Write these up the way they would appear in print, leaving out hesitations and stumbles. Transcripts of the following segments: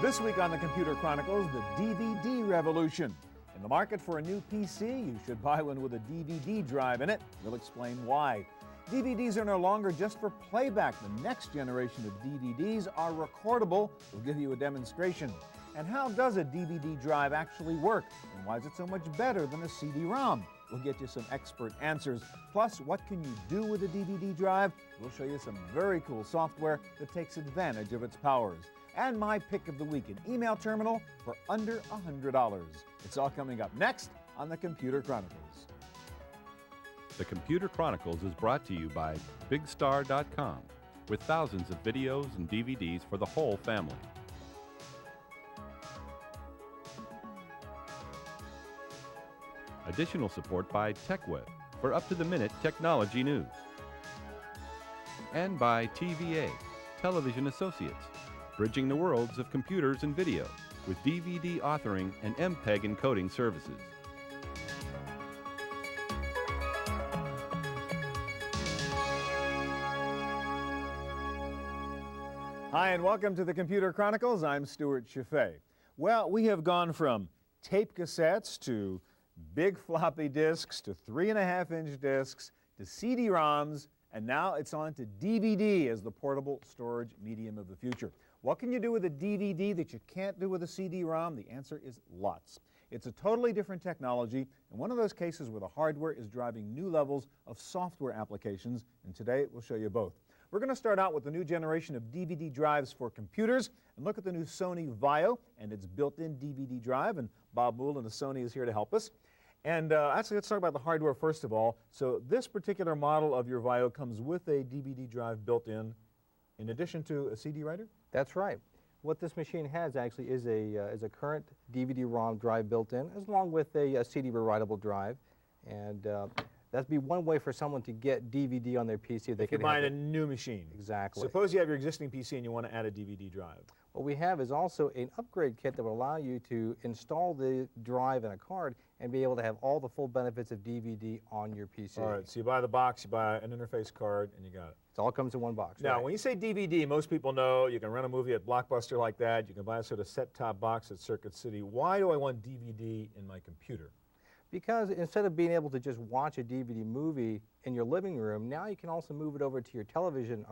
This week on the Computer Chronicles, the DVD revolution. In the market for a new PC, you should buy one with a DVD drive in it. We'll explain why. DVDs are no longer just for playback. The next generation of DVDs are recordable. We'll give you a demonstration. And how does a DVD drive actually work? And why is it so much better than a CD-ROM? We'll get you some expert answers. Plus, what can you do with a DVD drive? We'll show you some very cool software that takes advantage of its powers. And my pick of the week, an email terminal for under $100. It's all coming up next on the Computer Chronicles. The Computer Chronicles is brought to you by BigStar.com, with thousands of videos and DVDs for the whole family. Additional support by TechWeb for up-to-the-minute technology news. And by TVA, Television Associates, bridging the worlds of computers and video with DVD authoring and MPEG encoding services. Hi, and welcome to the Computer Chronicles. I'm Stuart Chaffee. Well, we have gone from tape cassettes to big floppy disks to 3.5-inch disks to CD-ROMs, and now it's on to DVD as the portable storage medium of the future. What can you do with a DVD that you can't do with a CD-ROM? The answer is lots. It's a totally different technology, and one of those cases where the hardware is driving new levels of software applications, and today we'll show you both. We're going to start out with the new generation of DVD drives for computers and look at the new Sony Vaio and its built-in DVD drive, and Bob Moulin of Sony is here to help us. And actually, let's talk about the hardware first of all. So this particular model of your Vaio comes with a DVD drive built in addition to a CD writer? That's right. What this machine has actually is a current DVD-ROM drive built in, as along with a CD rewritable drive. And that'd be one way for someone to get DVD on their PC. If you're buying a new machine. Exactly. Suppose you have your existing PC and you want to add a DVD drive. What we have is also an upgrade kit that will allow you to install the drive in a card and be able to have all the full benefits of DVD on your PC. All right, so you buy the box, you buy an interface card, and you got it. It all comes in one box. Now, right? when you say DVD, most people know you can rent a movie at Blockbuster like that. You can buy a sort of set-top box at Circuit City. Why do I want DVD in my computer? Because instead of being able to just watch a DVD movie in your living room, now you can also move it over to your television,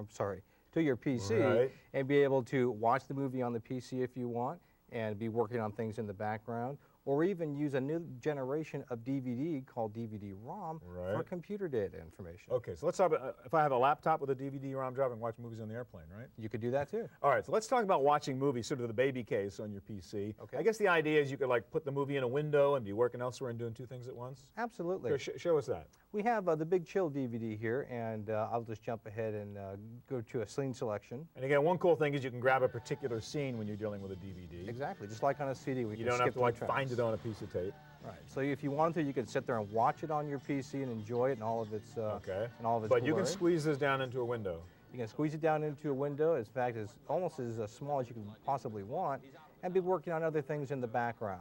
to your PC, and be able to watch the movie on the PC if you want, and be working on things in the background, or even use a new generation of DVD called DVD-ROM for computer data information. Okay, so let's talk about, if I have a laptop with a DVD-ROM drive and watch movies on the airplane, right? You could do that too. All right, so let's talk about watching movies, sort of the baby case on your PC. Okay. I guess the idea is you could like put the movie in a window and be working elsewhere and doing two things at once? Absolutely. Show us that. We have the Big Chill DVD here, and I'll just jump ahead and go to a scene selection. And again, one cool thing is you can grab a particular scene when you're dealing with a DVD. Exactly, just like on a CD. You don't have to like find it on a piece of tape. Right. So if you wanted to, you could sit there and watch it on your PC and enjoy it and all of its But glory. you can squeeze this down into a window. You can squeeze it down into a window. In fact, it's almost as small as you can possibly want, and be working on other things in the background,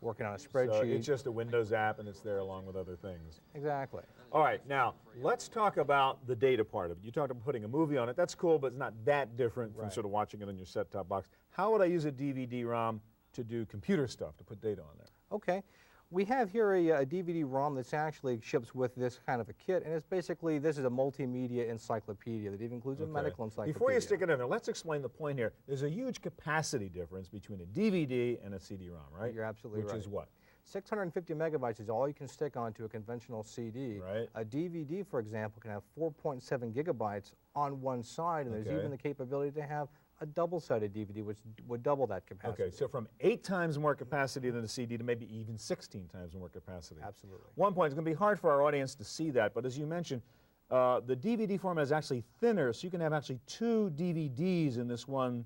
working on a spreadsheet. So it's just a Windows app, and it's there along with other things. Exactly. All right. Now let's talk about the data part of it. You talked about putting a movie on it. That's cool, but it's not that different from sort of watching it on your set-top box. How would I use a DVD-ROM to do computer stuff, to put data on there? Okay. We have here a DVD-ROM that's actually ships with this kind of a kit, and it's basically, this is a multimedia encyclopedia that even includes a medical encyclopedia. Before you stick it in there, let's explain the point here. There's a huge capacity difference between a DVD and a CD-ROM, right? You're absolutely right. Which is what? 650 megabytes is all you can stick onto a conventional CD. Right. A DVD, for example, can have 4.7 gigabytes on one side, and there's even the capability to have a double-sided DVD, which would double that capacity. Okay, so from 8 times more capacity than a CD to maybe even 16 times more capacity. Absolutely. One point, it's going to be hard for our audience to see that, but as you mentioned, the DVD format is actually thinner, so you can have actually 2 DVDs in this one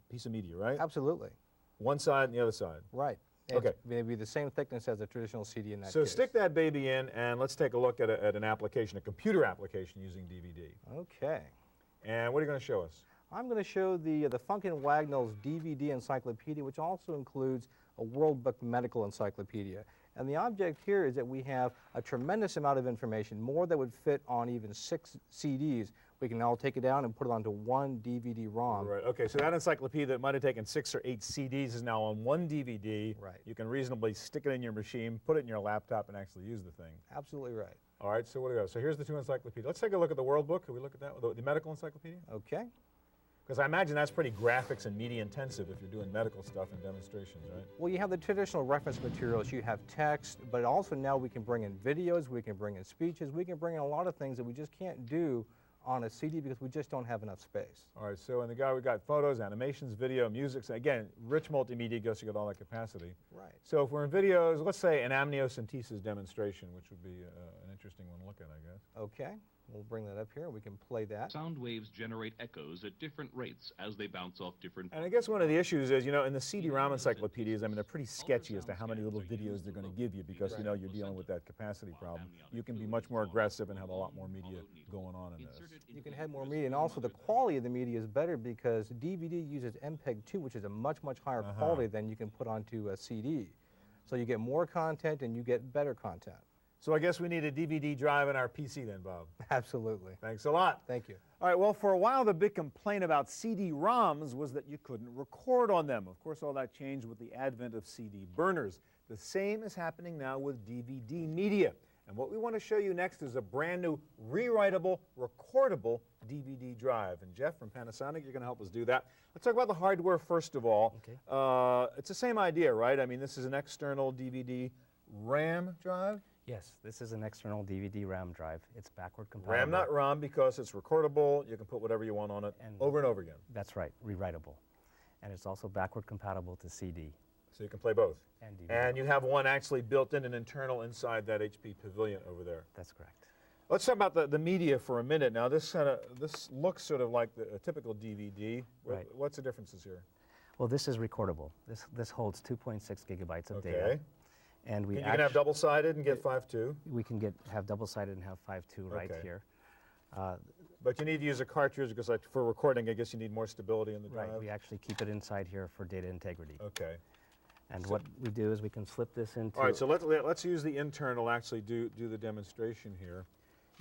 piece of media, right? Absolutely. One side and the other side. Right. Okay. It's maybe the same thickness as a traditional CD in that So case. stick that baby in, and let's take a look at an application, a computer application using DVD. Okay. And what are you going to show us? I'm going to show the Funkin' Wagnalls DVD Encyclopedia, which also includes a World Book Medical Encyclopedia. And the object here is that we have a tremendous amount of information, more that would fit on even 6 CDs. We We can all take it down and put it onto one DVD-ROM. Right. Okay. So that encyclopedia that might have taken 6 or 8 CDs is now on one DVD. Right. You can reasonably stick it in your machine, put it in your laptop, and actually use the thing. Absolutely right. All right. So what do we go? So here's the 2 encyclopedias. Let's take a look at the World Book. Can we look at that? The medical encyclopedia? Okay. Because I imagine that's pretty graphics and media intensive if you're doing medical stuff and demonstrations, right? Well, you have the traditional reference materials. You have text, but also now we can bring in videos, we can bring in speeches, we can bring in a lot of things that we just can't do on a CD because we just don't have enough space. All right, so in the guy we got photos, animations, video, music. So again, rich multimedia goes to get all that capacity. Right. So if we're in videos, let's say an amniocentesis demonstration, which would be an interesting one to look at, I guess. Okay. We'll bring that up here and we can play that. Sound waves generate echoes at different rates as they bounce off different... And I guess one of the issues is, you know, in the CD-ROM encyclopedias, I mean, they're pretty sketchy as to how many little videos they're going to give you because, you know, you're dealing with that capacity problem. You can be much more aggressive and have a lot more media going on in this. You can have more media, and also the quality of the media is better because DVD uses MPEG-2, which is a much, much higher quality than you can put onto a CD. So you get more content and you get better content. So I guess we need a DVD drive in our PC then, Bob. Absolutely. Thanks a lot. Thank you. All right, well, for a while, the big complaint about CD-ROMs was that you couldn't record on them. Of course, all that changed with the advent of CD burners. The same is happening now with DVD media. And what we want to show you next is a brand new rewritable, recordable DVD drive. And Jeff from Panasonic, you're going to help us do that. Let's talk about the hardware first of all. Okay. It's the same idea, right? I mean, this is an external DVD RAM drive. Yes, this is an external DVD RAM drive. It's backward compatible. RAM, not ROM, because it's recordable. You can put whatever you want on it over and over again. That's right, rewritable. And it's also backward compatible to CD. So you can play both. And DVD. And you have one actually built in, an internal inside that HP Pavilion over there. That's correct. Let's talk about the media for a minute. Now, this looks sort of like a typical DVD. Right. What's the differences here? Well, this is recordable. This holds 2.6 gigabytes of data. Okay. And we You can have double-sided and get 5.2. We can have double-sided and have 5.2 right here. But you need to use a cartridge because like, for recording, I guess you need more stability in the drive. Right, we actually keep it inside here for data integrity. Okay. And what we do is we can slip this into... All right, so let's use the internal, actually do the demonstration here.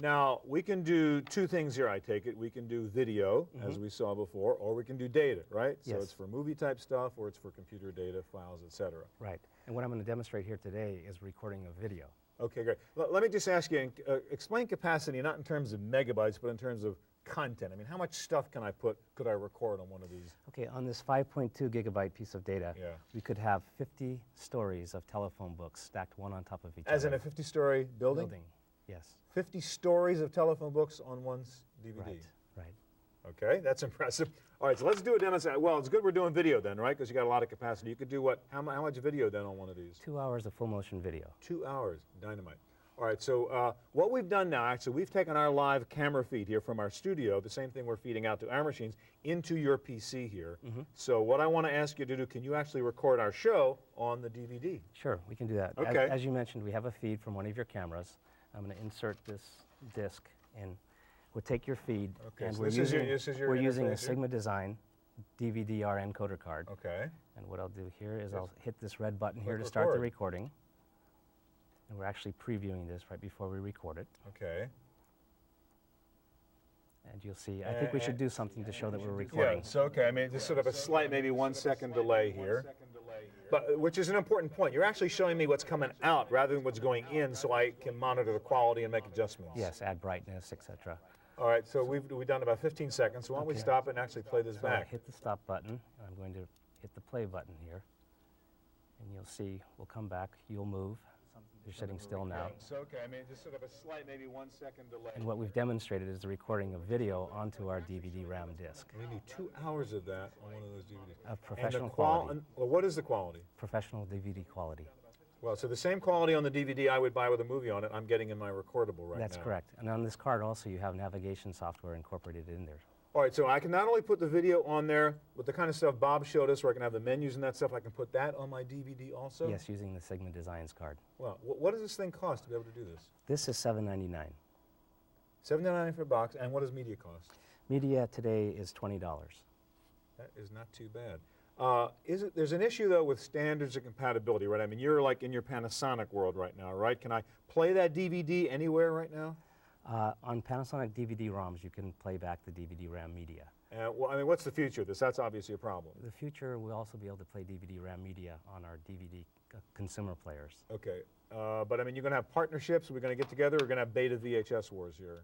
Now, we can do 2 things here, I take it. We can do video, as we saw before, or we can do data, right? Yes. So it's for movie-type stuff, or it's for computer data, files, etc. Right. And what I'm going to demonstrate here today is recording of video. Okay, great. Let me just ask you, explain capacity, not in terms of megabytes, but in terms of content. I mean, how much stuff could I record on one of these? Okay, on this 5.2 gigabyte piece of data, Yeah. we could have 50 stories of telephone books stacked one on top of each other. As in a 50-story building? Yes. 50 stories of telephone books on one DVD? Right. Okay, that's impressive. All right, so let's do a demonstration. Well, it's good we're doing video then, right? Because you got a lot of capacity. You could do what? How much video then on one of these? 2 hours of full motion video. 2 hours, dynamite. All right, so what we've done now, actually, we've taken our live camera feed here from our studio, the same thing we're feeding out to our machines, into your PC here. So what I want to ask you to do, can you actually record our show on the DVD? Sure, we can do that. Okay. As you mentioned, we have a feed from one of your cameras. I'm going to insert this disc in. We'll take your feed, Okay, and so we're this is your using interface a here? Sigma Design DVD-R encoder card. Okay. And what I'll do here is I'll hit this red button here Click to start the record. recording. And we're actually previewing this right before we record it. Okay. And you'll see, I think we should do something to show that we're recording. Yeah, so okay, I mean, just sort of a slight, maybe 1 second delay here. But, which is an important point. You're actually showing me what's coming out rather than what's going in so I can monitor the quality and make adjustments. Yes, add brightness, etc. All right, so we've done about 15 seconds, so why don't we stop it and actually play this So I back? hit the stop button, and I'm going to hit the play button here. And you'll see, we'll come back, you'll move. You're sitting still now. So, okay, I mean, just sort of a slight, maybe 1 second delay. And what we've demonstrated is the recording of video onto our DVD RAM disc We do 2 hours of that on one of those DVDs. of professional and quality. Well, what is the quality? Professional DVD quality. Well, so the same quality on the DVD I would buy with a movie on it, I'm getting in my recordable right now. That's correct. And on this card also you have navigation software incorporated in there. All right, so I can not only put the video on there with the kind of stuff Bob showed us, where I can have the menus and that stuff, I can put that on my DVD also? Yes, using the Sigma Designs card. Well, what does this thing cost to be able to do this? This is $7.99. $7.99 for a box, and what does media cost? Media today is $20. That is not too bad. There's an issue, though, with standards of compatibility, right? I mean, you're like in your Panasonic world right now, right? Can I play that DVD anywhere right now? On Panasonic DVD-ROMs, you can play back the DVD-RAM media. Well, I mean, what's the future of this? That's obviously a problem. The future, we'll also be able to play DVD-RAM media on our DVD consumer players. Okay, but I mean, you're going to have partnerships? We're going to get together? We're going to have beta VHS wars here?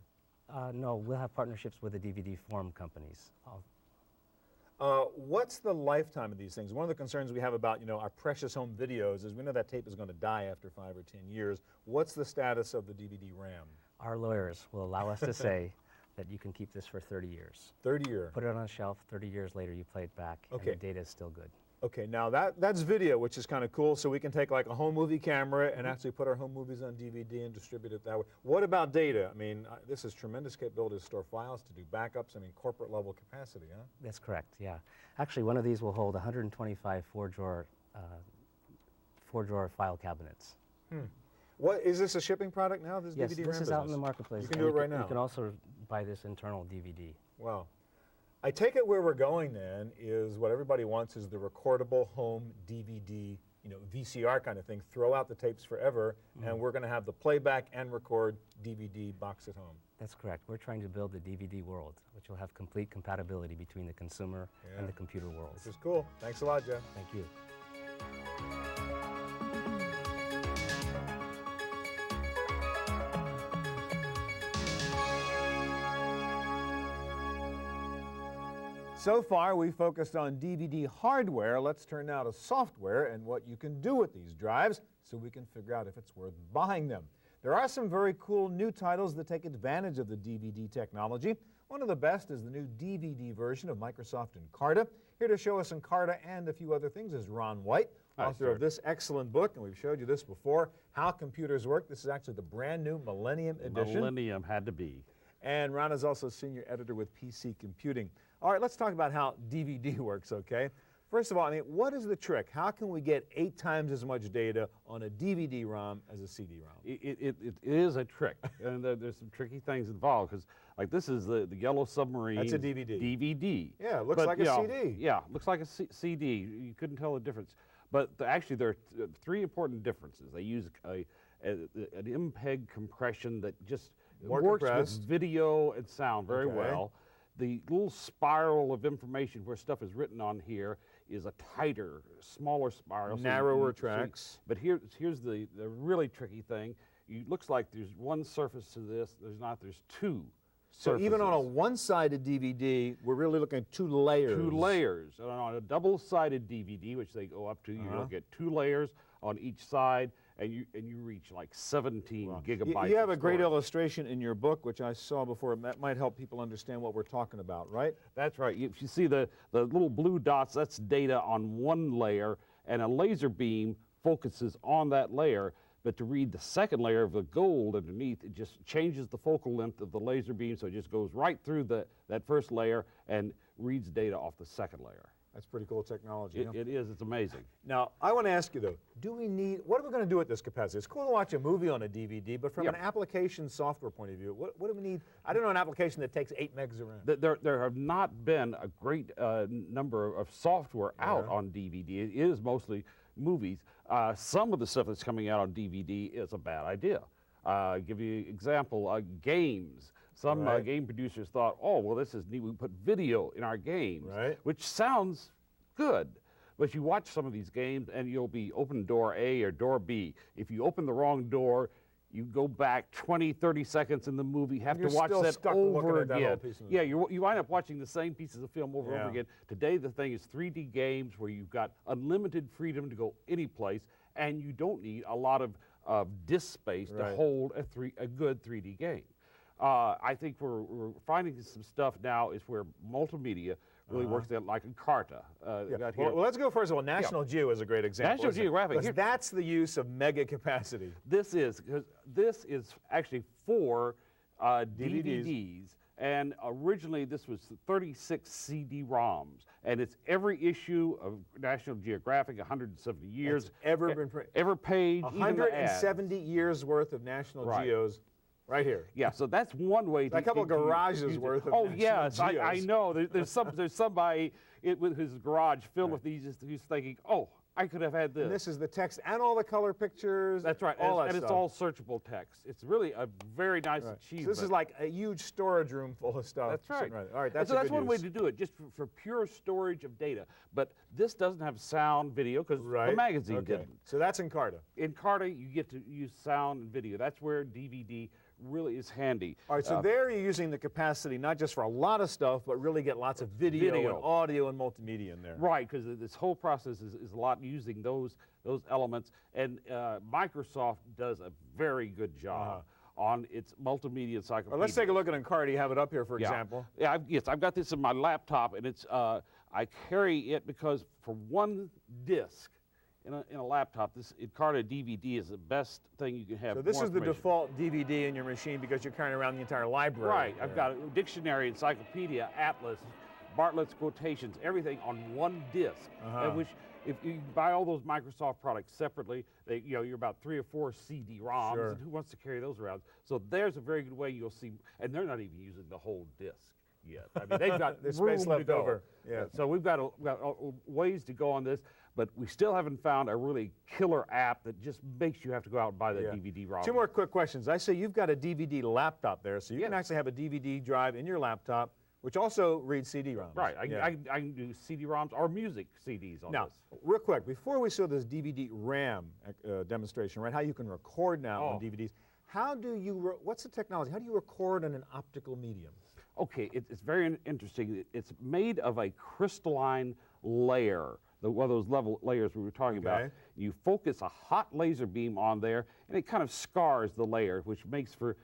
No, we'll have partnerships with the DVD form companies. What's the lifetime of these things? One of the concerns we have about, our precious home videos is we know that tape is going to die after 5 or 10 years. What's the status of the DVD-RAM? Our lawyers will allow us to say that you can keep this for 30 years. 30 years. Put it on a shelf, 30 years later you play it back, okay. And the data is still good. Okay, now that's video, which is kind of cool, so we can take like a home movie camera and actually put our home movies on DVD and distribute it that way. What about data? I mean, this is tremendous capability to store files, to do backups, I mean, corporate level capacity, huh? That's correct, yeah. Actually, one of these will hold 125 four-drawer file cabinets. What, is this a shipping product now, this yes, DVD-RAM this is business? out in the marketplace. You can do it right now? You can also buy this internal DVD. Wow. I take it where we're going then is what everybody wants is the recordable home DVD, VCR kind of thing. Throw out the tapes forever, and we're going to have the playback and record DVD box at home. That's correct. We're trying to build the DVD world, which will have complete compatibility between the consumer and the computer worlds. This is cool. Thanks a lot, Jeff. Thank you. So far, we focused on DVD hardware. Let's turn now to software and what you can do with these drives so we can figure out if it's worth buying them. There are some very cool new titles that take advantage of the DVD technology. One of the best is the new DVD version of Microsoft Encarta. Here to show us Encarta and a few other things is Ron White, author of this excellent book, and we've showed you this before, How Computers Work. This is actually the brand new Millennium Edition. Millennium had to be. And Ron is also senior editor with PC Computing. All right, let's talk about how DVD works, okay? First of all, I mean, what is the trick? How can we get 8 times as much data on a DVD-ROM as a CD-ROM? It is a trick, and there's some tricky things involved, because like this is the Yellow Submarine. That's a DVD. DVD. Yeah, it looks like a CD. Yeah, looks like a CD. You couldn't tell the difference. But actually, there are 3 important differences. They use an MPEG compression that just works with video and sound very well. The little spiral of information where stuff is written on here is a tighter, smaller spiral. Narrower tracks. But here's the really tricky thing. It looks like there's one surface to this. There's not. There's 2 So surfaces. even on a one-sided DVD, we're really looking at 2 layers. 2 layers. And on a double-sided DVD, which they go up to, you'll get 2 layers on each side, and you reach like 17 gigabytes. You have of a great storage. illustration in your book, which I saw before. That might help people understand what we're talking about, right? That's right. If you see the little blue dots, that's data on one layer, and a laser beam focuses on that layer. But to read the second layer of the gold underneath, it just changes the focal length of the laser beam, so it just goes right through that first layer and reads data off the second layer. That's pretty cool technology. It is. It's amazing. Now, I want to ask you, though, what are we going to do with this capacity? It's cool to watch a movie on a DVD, but from an application software point of view, what do we need? I don't know an application that takes 8 megs of RAM. There have not been a great number of software out on DVD. It is mostly movies. Some of the stuff that's coming out on DVD is a bad idea. Give you an example, games. Some game producers thought, oh, well, this is neat. We put video in our games, which sounds good. But you watch some of these games, and you'll be open door A or door B. If you open the wrong door, you go back 20, 30 seconds in the movie, have to watch that over again. Yeah, you wind up watching the same pieces of film over and over again. Today, the thing is 3D games where you've got unlimited freedom to go any place, and you don't need a lot of disk space to hold a good 3D game. I think we're finding some stuff now is where multimedia really works out like Encarta. Well, let's go first of all. National Geo is a great example. National Geographic. Because that's the use of mega capacity. This is actually for DVDs. And originally this was 36 CD-ROMs. And it's every issue of National Geographic, 170 years. That's ever been printed. Every page, 170 years worth of National Geos. Right here. Yeah, so that's one way. A couple of garages worth of. Oh yes, I know. There's somebody with his garage filled with these. Who's thinking, oh, I could have had this. And this is the text and all the color pictures. That's right, all that and stuff. it's all searchable text. It's really a very nice Right. achievement. So this is like a huge storage room full of stuff. That's right. All right, that's so a that's good one way use. to do it, just for pure storage of data. But this doesn't have sound, video, because Right. the magazine Okay. didn't. So that's Encarta. In Carta, you get to use sound and video. That's where DVD really is handy. All right, so there you're using the capacity not just for a lot of stuff, but really get lots of video. And audio and multimedia in there. Right, because this whole process is a lot using those elements, and Microsoft does a very good job on its multimedia encyclopedia. Well, let's take a look at Encarta. You have it up here, for example. Yeah, yes, I've got this in my laptop, and it's I carry it because for one disc in a laptop, this Encarta DVD is the best thing you can have. So this more is the information. default DVD in your machine because you're carrying around the entire library. Right, I've got a dictionary, encyclopedia, atlas, Bartlett's quotations, everything on one disc. And which, if you buy all those Microsoft products separately, you're about 3 or 4 CD-ROMs, Sure. and who wants to carry those around? So there's a very good way you'll see, and they're not even using the whole disc yet. I mean, they've got There's room space to left go. over. Yeah. So we've got ways to go on this, but we still haven't found a really killer app that just makes you have to go out and buy the DVD-ROM. 2 more quick questions. I say you've got a DVD laptop there, so you can actually have a DVD drive in your laptop, which also reads CD-ROMs. Right, I can do CD-ROMs or music CDs on Now, this. real quick, before we show this DVD RAM demonstration, right, how you can record now on DVDs, how do you, what's the technology? How do you record in an optical medium? Okay, it's very interesting. It's made of a crystalline layer, one of those layers we were talking about. You focus a hot laser beam on there, and it kind of scars the layer, which makes for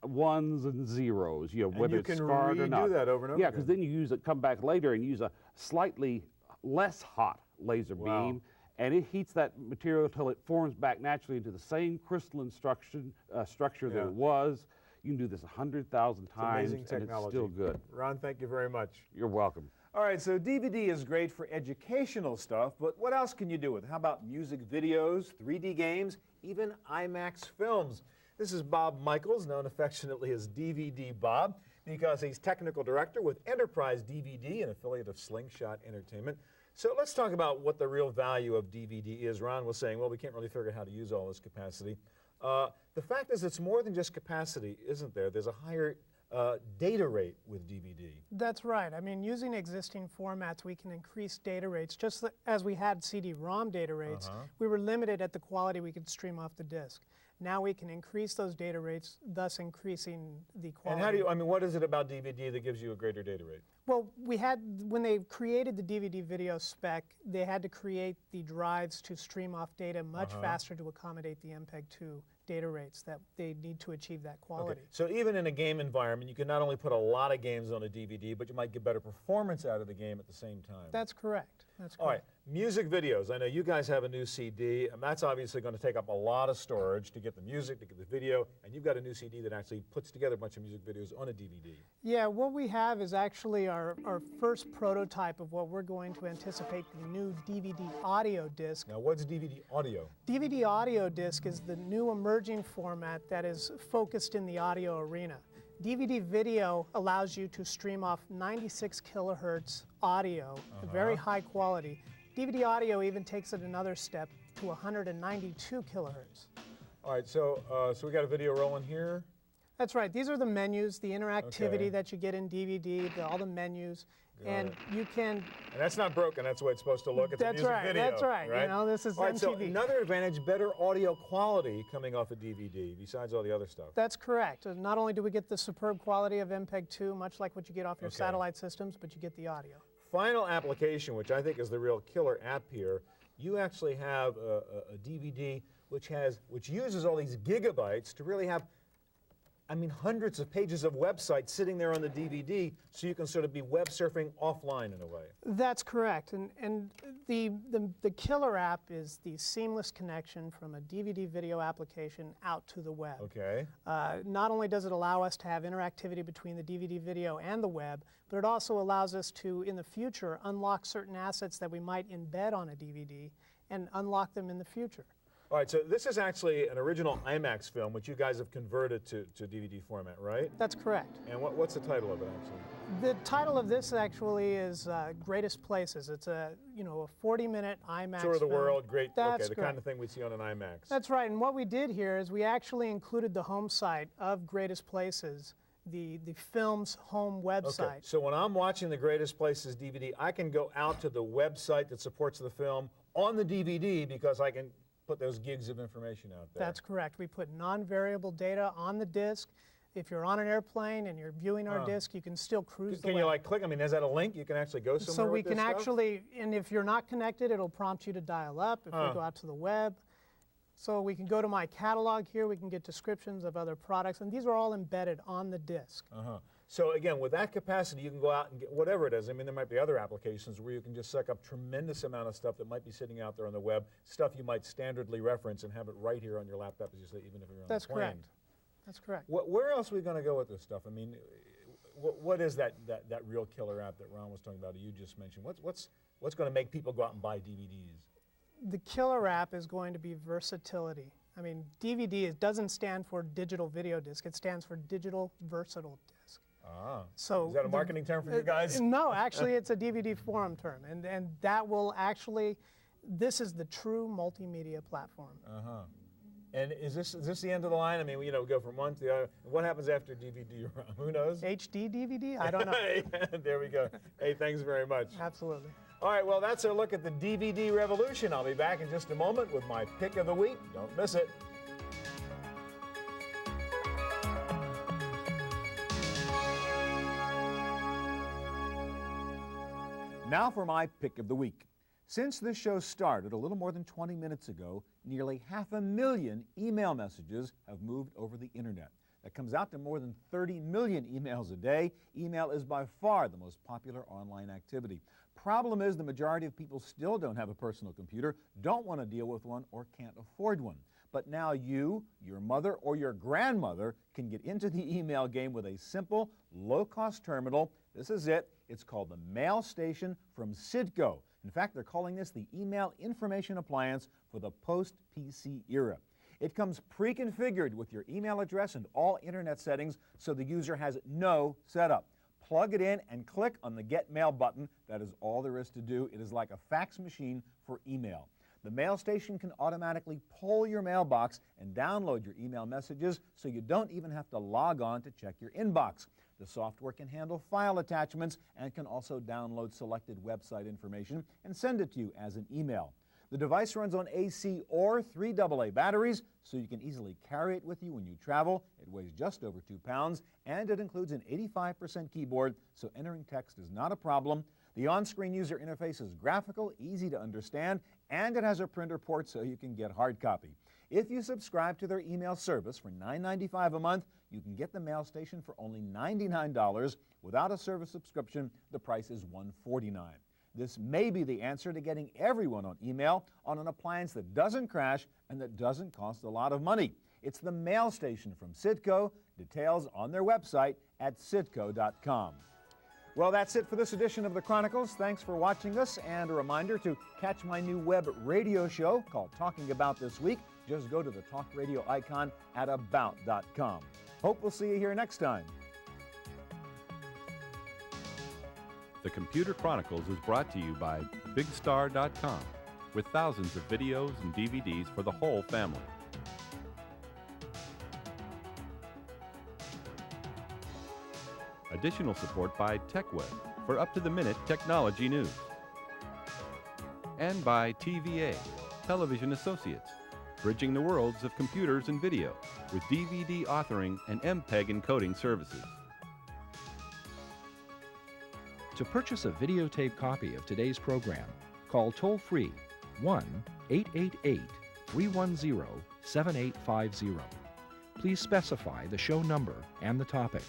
ones and zeros, whether it's scarred or not. And you can redo that over and over Yeah, because then you come back later and use a slightly less hot laser beam, and it heats that material until it forms back naturally into the same crystalline structure that it was. You can do this 100,000 times, amazing technology. and it's still good. Ron, thank you very much. You're welcome. All right, so DVD is great for educational stuff, but what else can you do with it? How about music videos, 3D games, even IMAX films? This is Bob Michaels, known affectionately as DVD Bob, because he's technical director with Enterprise DVD, an affiliate of Slingshot Entertainment. So let's talk about what the real value of DVD is. Ron was saying, well, we can't really figure out how to use all this capacity. The fact is it's more than just capacity, isn't there? There's a higher data rate with DVD. That's right. I mean, using existing formats, we can increase data rates. Just as we had CD-ROM data rates, we were limited at the quality we could stream off the disk. Now we can increase those data rates, thus increasing the quality. And how do you, I mean, what is it about DVD that gives you a greater data rate? Well, when they created the DVD video spec, they had to create the drives to stream off data much faster to accommodate the MPEG-2 data rates that they need to achieve that quality. Okay. So even in a game environment, you can not only put a lot of games on a DVD, but you might get better performance out of the game at the same time. That's correct. That's correct. All right, music videos. I know you guys have a new CD, and that's obviously going to take up a lot of storage to get the music, to get the video, and you've got a new CD that actually puts together a bunch of music videos on a DVD. Yeah, what we have is actually our first prototype of what we're going to anticipate the new DVD audio disc. Now, what's DVD audio? DVD audio disc is the new emerging format that is focused in the audio arena. DVD video allows you to stream off 96 kilohertz audio, very high quality. DVD audio even takes it another step to 192 kilohertz. All right, so we got a video rolling here. That's right. These are the menus, the interactivity that you get in DVD, all the menus. And you can... And that's not broken, that's the way it's supposed to look. It's a music video. That's right. You know, this is all right, MTV. so another advantage, better audio quality coming off a DVD, besides all the other stuff. That's correct. Not only do we get the superb quality of MPEG-2, much like what you get off your satellite systems, but you get the audio. Final application, which I think is the real killer app here, you actually have a DVD which uses all these gigabytes to really have, I mean, hundreds of pages of websites sitting there on the DVD, so you can sort of be web surfing offline in a way. That's correct. And the killer app is the seamless connection from a DVD video application out to the web. Okay. Not only does it allow us to have interactivity between the DVD video and the web, but it also allows us to, in the future, unlock certain assets that we might embed on a DVD and unlock them in the future. All right, so this is actually an original IMAX film, which you guys have converted to DVD format, right? That's correct. And what's the title of it, actually? The title of this actually is Greatest Places. It's a 40-minute IMAX Tour of the film. world, great. That's okay, the correct. kind of thing we see on an IMAX. That's right, and what we did here is we actually included the home site of Greatest Places, the film's home website. Okay, so when I'm watching the Greatest Places DVD, I can go out to the website that supports the film on the DVD because I can put those gigs of information out there. That's correct. We put non-variable data on the disc. If you're on an airplane and you're viewing our disc, you can still cruise the Can web. you like click? I mean, is that a link? You can actually go somewhere So we with can this stuff? actually, and if you're not connected, it'll prompt you to dial up. If we go out to the web, so we can go to my catalog here. We can get descriptions of other products, and these are all embedded on the disc. So again, with that capacity, you can go out and get whatever it is. I mean, there might be other applications where you can just suck up tremendous amount of stuff that might be sitting out there on the web, stuff you might standardly reference and have it right here on your laptop, as you say, even if you're on That's the plane. correct. That's correct. Where else are we going to go with this stuff? I mean, what is that real killer app that Ron was talking about, or you just mentioned? What's going to make people go out and buy DVDs? The killer app is going to be versatility. I mean, DVD doesn't stand for digital video disc. It stands for digital versatile disc. So is that a marketing term for you guys? No, actually, it's a DVD forum term, and that will actually. This is the true multimedia platform. And is this the end of the line? I mean, we go from one to the other. What happens after DVD? Who knows? HD DVD? I don't know. There we go. Hey, thanks very much. Absolutely. All right, well, that's a look at the DVD revolution. I'll be back in just a moment with my pick of the week. Don't miss it. Now for my pick of the week. Since this show started a little more than 20 minutes ago, nearly 500,000 email messages have moved over the internet. That comes out to more than 30 million emails a day. Email is by far the most popular online activity. Problem is the majority of people still don't have a personal computer, don't want to deal with one, or can't afford one. But now you, your mother, or your grandmother can get into the email game with a simple, low-cost terminal. This is it. It's called the Mail Station from Sidco. In fact, they're calling this the Email Information Appliance for the post-PC era. It comes pre-configured with your email address and all internet settings, so the user has no setup. Plug it in and click on the Get Mail button. That is all there is to do. It is like a fax machine for email. The Mail Station can automatically poll your mailbox and download your email messages, so you don't even have to log on to check your inbox. The software can handle file attachments and can also download selected website information and send it to you as an email. The device runs on AC or 3 AA batteries, so you can easily carry it with you when you travel. It weighs just over 2 pounds, and it includes an 85% keyboard, so entering text is not a problem. The on-screen user interface is graphical, easy to understand, and it has a printer port so you can get hard copy. If you subscribe to their email service for $9.95 a month, you can get the Mail Station for only $99. Without a service subscription, the price is $149. This may be the answer to getting everyone on email on an appliance that doesn't crash and that doesn't cost a lot of money. It's the Mail Station from Sidco. Details on their website at sidco.com. Well, that's it for this edition of the Chronicles. Thanks for watching us, and a reminder to catch my new web radio show called Talking About This Week. Just go to the Talk Radio icon at about.com. Hope we'll see you here next time. The Computer Chronicles is brought to you by BigStar.com, with thousands of videos and DVDs for the whole family. Additional support by TechWeb for up-to-the-minute technology news. And by TVA, Television Associates, bridging the worlds of computers and video with DVD authoring and MPEG encoding services. To purchase a videotape copy of today's program, call toll-free 1-888-310-7850. Please specify the show number and the topic.